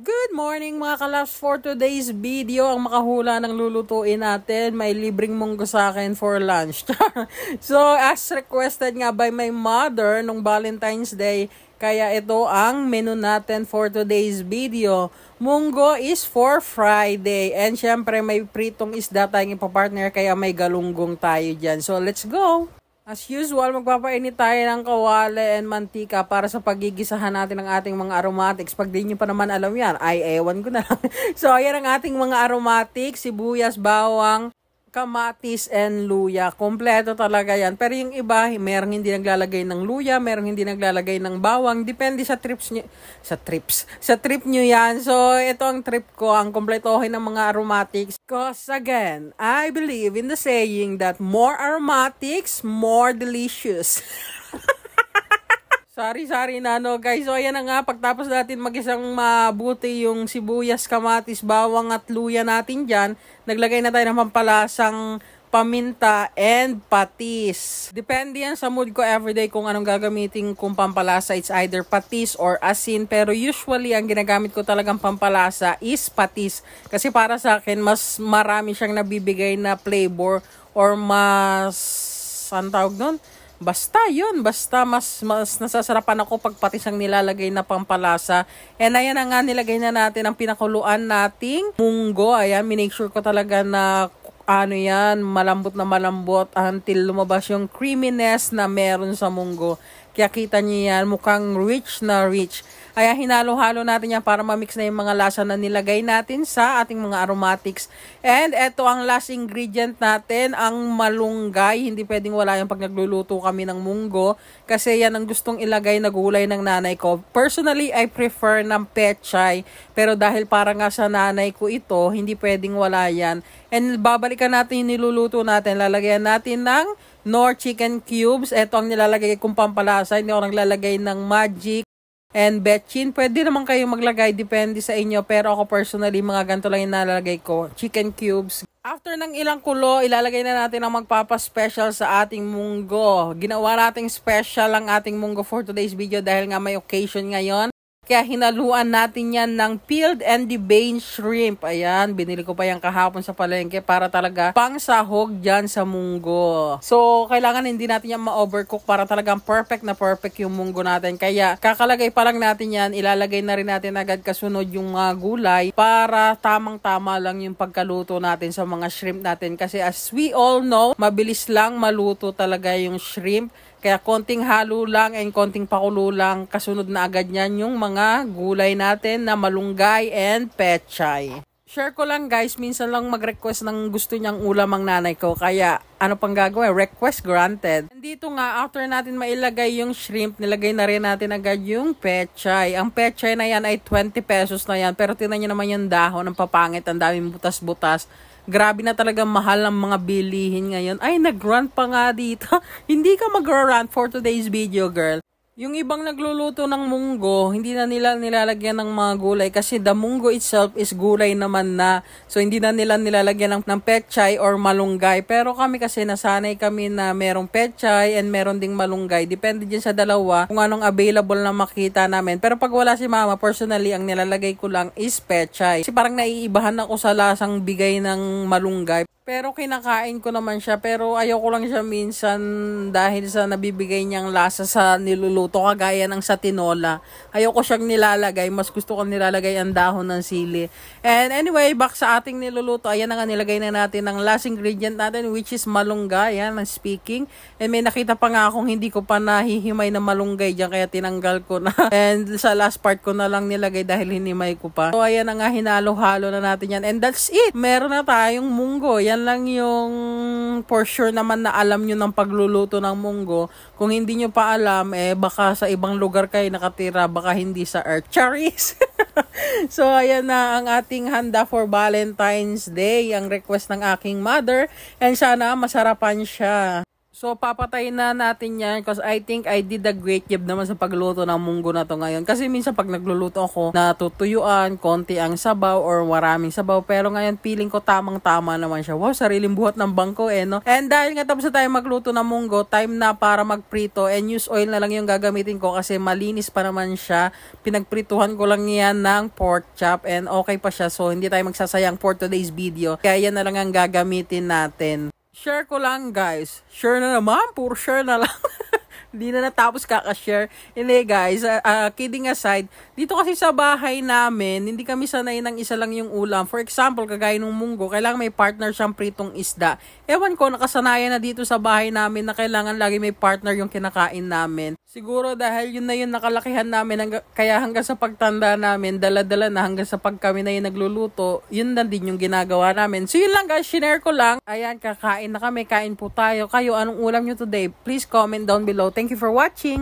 Good morning mga kalabs. For today's video, ang makahula ng lulutuin natin, may libreng munggo sa akin for lunch. So, as requested nga by my mother nung Valentine's Day, kaya ito ang menu natin for today's video. Munggo is for Friday. And syempre, may pritong isda tayong ipapartner, kaya may galunggong tayo dyan. So, let's go! As usual, magpapainit tayo ng kawali and mantika para sa pagigisahan natin ng ating mga aromatics. Pag di nyo pa naman alam yan, ay ewan ko na lang. So, ayan ang ating mga aromatics, sibuyas, bawang, kamatis, and luya. Kompleto talaga yan. Pero yung iba, merong hindi naglalagay ng luya, merong hindi naglalagay ng bawang. Depende sa trips nyo. Sa trip nyo yan. So, ito ang trip ko, ang kompletohin ng mga aromatics. Because again, I believe in the saying that more aromatics, more delicious. Sorry na no guys. So ayan na nga, pagtapos natin mag-isang mabuti yung sibuyas, kamatis, bawang at luya natin dyan, naglagay na tayo ng pampalasang paminta and patis. Depende yan sa mood ko everyday kung anong gagamitin kong pampalasa. It's either patis or asin. Pero usually, ang ginagamit ko talagang pampalasa is patis. Kasi para sa akin, mas marami siyang nabibigay na flavor or mas, saan tawag nun? Basta mas nasasarapan ako pag patis ang nilalagay na pampalasa. And ayan na nga, nilagay na natin ang pinakuluan nating munggo. Ayan, minake sure ko talaga na malambot na malambot until lumabas yung creaminess na meron sa munggo. Kaya kita niyo yan, mukhang rich na rich. Kaya hinalo-halo natin yan para ma-mix na yung mga lasa na nilagay natin sa ating mga aromatics. And eto ang last ingredient natin, ang malunggay. Hindi pwedeng wala yan pag nagluluto kami ng munggo. Kasi yan ang gustong ilagay na gulay ng nanay ko. Personally, I prefer ng pechay. Pero dahil para nga sa nanay ko ito, hindi pwedeng wala yan. And babalikan natin yung niluluto natin. Lalagyan natin ng Knorr chicken cubes. Ito ang nilalagay kong pampalasa. Hindi ako naglalagay ng magic and betchin. Pwede naman kayo maglagay. Depende sa inyo. Pero ako personally, mga ganito lang yung nalalagay ko. Chicken cubes. After ng ilang kulo, ilalagay na natin ang magpapa-special sa ating munggo. Ginawa nating special ang ating munggo for today's video dahil nga may occasion ngayon. Kaya hinaluan natin yan ng peeled and deveined shrimp. Ayan, binili ko pa yan kahapon sa palengke para talaga pang sahog dyan sa munggo. So, kailangan hindi natin yan ma-overcook para talagang perfect na perfect yung munggo natin. Kaya, kakalagay pa lang natin yan, ilalagay na rin natin agad kasunod yung mga gulay para tamang-tama lang yung pagkaluto natin sa mga shrimp natin. Kasi as we all know, mabilis lang maluto talaga yung shrimp. Kaya konting halo lang and konting pakulo lang, kasunod na agad yan yung mga gulay natin na malunggay and pechay. Share ko lang guys, minsan lang mag-request ng gusto niyang ulam ang nanay ko. Kaya ano pang gagawin? Request granted. Dito nga, after natin mailagay yung shrimp, nilagay na rin natin agad yung pechay. Ang pechay na yan ay 20 pesos na yan. Pero tingnan nyo naman yung dahon, ang papangit, ang daming butas-butas. Grabe na talagang mahal ng mga bilihin ngayon. Ay, nag-rant pa nga dito. Hindi ka mag-rant for today's video, girl. Yung ibang nagluluto ng munggo, hindi na nila nilalagyan ng mga gulay kasi the munggo itself is gulay naman na. So, hindi na nila nilalagyan ng pechay or malunggay. Pero kami kasi nasanay kami na merong pechay and meron ding malunggay. Depende din sa dalawa kung anong available na makita namin. Pero pag wala si mama, personally, ang nilalagay ko lang is pechay. Kasi parang naiibahan ako sa lasang bigay ng malunggay. Pero kinakain ko naman siya. Pero ayoko lang siya minsan dahil sa nabibigay niyang lasa sa niluluto. Kagaya ng sa tinola. Ayoko siyang nilalagay. Mas gusto ko nilalagay ang dahon ng sili. And anyway, back sa ating niluluto. Ayan na nga, nilagay na natin ang last ingredient natin, which is malunggay. Ayan, speaking. And may nakita pa nga akong hindi ko pa nahihimay na malunggay dyan. Kaya tinanggal ko na. And sa last part ko na lang nilagay dahil hinimay ko pa. So ayan na nga, hinalo-halo na natin yan. And that's it. Meron na tayong munggo. Yan lang yung for sure naman na alam nyo ng pagluluto ng munggo. Kung hindi nyo pa alam, baka sa ibang lugar kayo nakatira, baka hindi sa Earth. Charis! So, ayan na ang ating handa for Valentine's Day. Ang request ng aking mother. And sana masarapan siya. So, papatayin na natin yan because I think I did a great job naman sa pagluto ng munggo na to ngayon. Kasi minsan pag nagluluto ako, natutuyuan, konti ang sabaw or maraming sabaw. Pero ngayon, feeling ko tamang-tama naman siya. Wow, sariling buhat ng bangko no? And dahil nga tapos na tayo magluto ng munggo, time na para magprito and use oil na lang yung gagamitin ko kasi malinis pa naman siya. Pinagprituhan ko lang yan ng pork chop and okay pa siya. So, hindi tayo magsasayang for today's video. Kaya yan na lang ang gagamitin natin. Share ko lang guys. Share na naman. Puro share na lang. Hindi na natapos kaka-share. Hindi guys, kidding aside, dito kasi sa bahay namin, hindi kami sanay ng isa lang yung ulam. For example, kagaya ng munggo, kailangan may partner siyang pritong isda. Ewan ko, nakasanayan na dito sa bahay namin na kailangan lagi may partner yung kinakain namin. Siguro dahil yun na yun nakalakihan namin, kaya hanggang sa pagtanda namin, dala-dala na hanggang sa pag kami na yung nagluluto, yun na din yung ginagawa namin. So yun lang guys, share ko lang. Ayan, kakain na kami, kain po tayo. Kayo, anong ulam nyo today? Please comment down below. Thank you for watching.